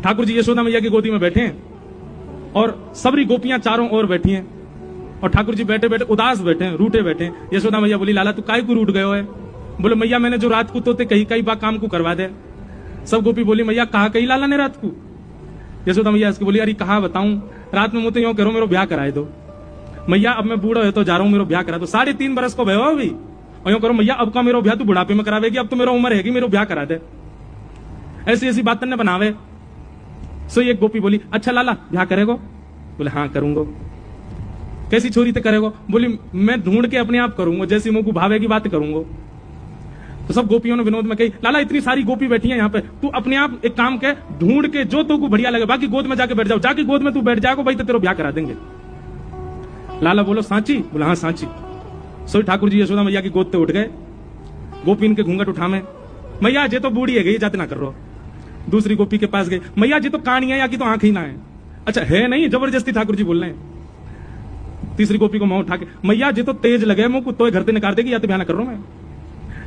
ठाकुर जी यशोदा मैया की गोदी में बैठे हैं और सबरी गोपियां चारों ओर बैठी हैं और ठाकुर जी बैठे बैठे उदास बैठे हैं, रूठे बैठे हैं। यशोदा मैया बोली, लाला तू काहे को रूठ गए हो है? बोले, मैया मैंने जो रात को तोते कही कई बा काम को करवा दे। सब गोपी बोली, मैया कहा कही लाला ने रात को? यशोदा मैया इसको बोली, अरे कहा बताऊं, रात में मुझे यूं करो मेरा ब्याह कराए दो। मैया अब मैं बूढ़ा है तो जा रहा हूं, मेरा ब्याह करा दो। 3.5 बरस को भयो अभी और यूं करो मैया अब का मेरा ब्याह तू बुढ़ापे में करावेगी, अब तो मेरा उम्र है कि मेरा ब्याह करा दे। ऐसी ऐसी बात ने बनावे। सो एक गोपी बोली, अच्छा लाला ब्याह करेगो? बोले हाँ करूंगो। कैसी छोरी ते करेगो? बोली मैं ढूंढ के अपने आप करूंगा, जैसी मुंह को भावेगी बात करूंगा। तो सब गोपियों ने विनोद में कही, लाला इतनी सारी गोपी बैठी है यहाँ पे, तू अपने आप एक काम के ढूंढ के जो तो को बढ़िया लगे, बाकी गोद में जाके बैठ जाओ, जाके गोद में तू बैठ जाएगा भाई तो तेरा ब्याह करा देंगे। लाला बोलो सांची? बोला हाँ सांची। सो ठाकुर जी यशोदा मैया की गोद पे उठ गए, गोपी के घूंघट उठा में, मैया जे तो बूढ़ी है गई जाते ना कर रहा। दूसरी गोपी के पास गए, मैया जी तो कानी है या की तो आंख ही ना है? अच्छा है नहीं, जबरदस्ती ठाकुर जी बोल रहे हैं। तीसरी गोपी को मुंह उठा के, मैया जी तो तेज लगे मुंह को तो घर से निकाल देगी या तो बयान कर रहा हूं मैं।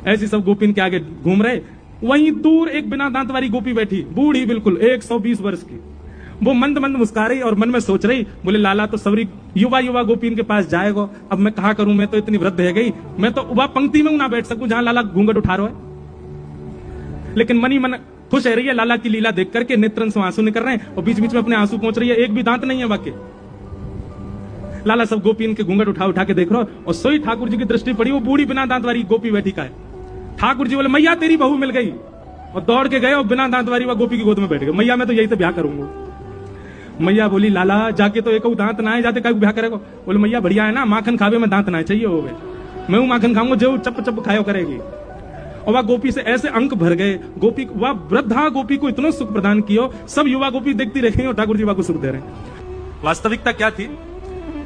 ऐसी सब गोपी के आगे घूम रहे। वहीं दूर एक बिना दांत वाली गोपी बैठी, बूढ़ी बिल्कुल 120 वर्ष की। वो मंद मंद मुस्कुरा रही और मन में सोच रही, बोले लाला तो सबरी युवा युवा गोपी के पास जाएगा, अब मैं कहा करूं, मैं तो इतनी वृद्ध है गई, मैं तो वह पंक्ति में ना बैठ सकूं जहां लाला घूंघट उठा रहा है। लेकिन मनी मन खुश है रही है लाला की लीला देख करके, नेत्रन से आंसू निकल रहे हैं और बीच बीच में अपने आंसू पहुंच रही है। एक भी दांत नहीं है वाकई। लाला सब गोपी के घूंघट उठा उठा के देख रहा और सोई ठाकुर जी की दृष्टि पड़ी, वो बूढ़ी बिना दांत वाली गोपी बैठी का है। ठाकुर जी बोले, मैया तेरी बहू मिल गई, और दौड़ के गए और बिना दांत वाली वह गोपी की गोद में बैठ गए। मैया मैं तो यही तो ब्याह करूंगा। मैया बोली, लाला जाके तो एक दांत ना है, जाते का ब्याह करेगा? बोले मैया बढ़िया है ना, माखन खावे में दांत ना चाहिए हो गए, मैं हूं माखन खाऊंगा जो चप चप खायो करेगी। और वह गोपी से ऐसे अंक भर गए, गोपी वह वृद्धा गोपी को इतना सुख प्रदान किया, सब युवा गोपी देखती रही और ठाकुर जी को सुख दे रहे। वास्तविकता क्या थी?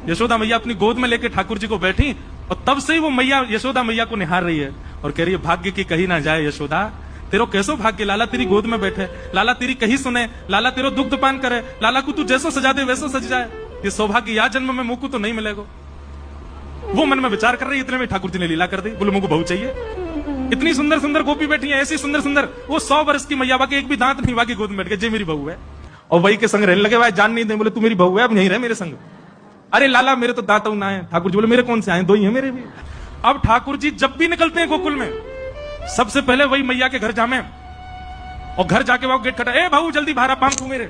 यशोदा मैया अपनी गोद में लेके ठाकुर जी को बैठी और तब से ही वो मैया यशोदा मैया को निहार रही है और कह रही है, भाग्य की कही ना जाए यशोदा, तेरो कैसो भाग्य, लाला तेरी गोद में बैठे, लाला तेरी कही सुने, लाला तेरो दुग्ध पान करे, लाला को तू जैसो सजा दे वैसो सज जाए। ये सौभाग्य या जन्म में मुंह को तो नहीं मिलेगा। वो मन में विचार कर रही, इतने में ठाकुर जी ने लीला कर दी। बोले मुझको बहू चाहिए। इतनी सुंदर सुंदर गोपी बैठी है, ऐसी सुंदर सुंदर, वो 100 वर्ष की मैया बाकी एक भी दांत नहीं, बाकी गोद में बैठ गए, जे मेरी बहू है। और वही के संग रहने लगे, भाई जान नहीं दे। बोले तू मेरी बहू है, अब यहीं रहे मेरे संग। अरे लाला मेरे तो दांत ना है। ठाकुर जी बोले, मेरे कौन से आए? 2 ही है मेरे भी। अब ठाकुर जी जब भी निकलते हैं गोकुल में, सबसे पहले वही मैया के घर जामे और घर जाके वो गेट खटा, ए भाऊ जल्दी बाहर पाम छू मेरे,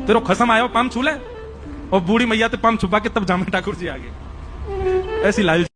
तेरो खसम आयो पाम छू ले। और बूढ़ी मैया तो पाम छुपा के तब जामे ठाकुर जी आगे। ऐसी लाल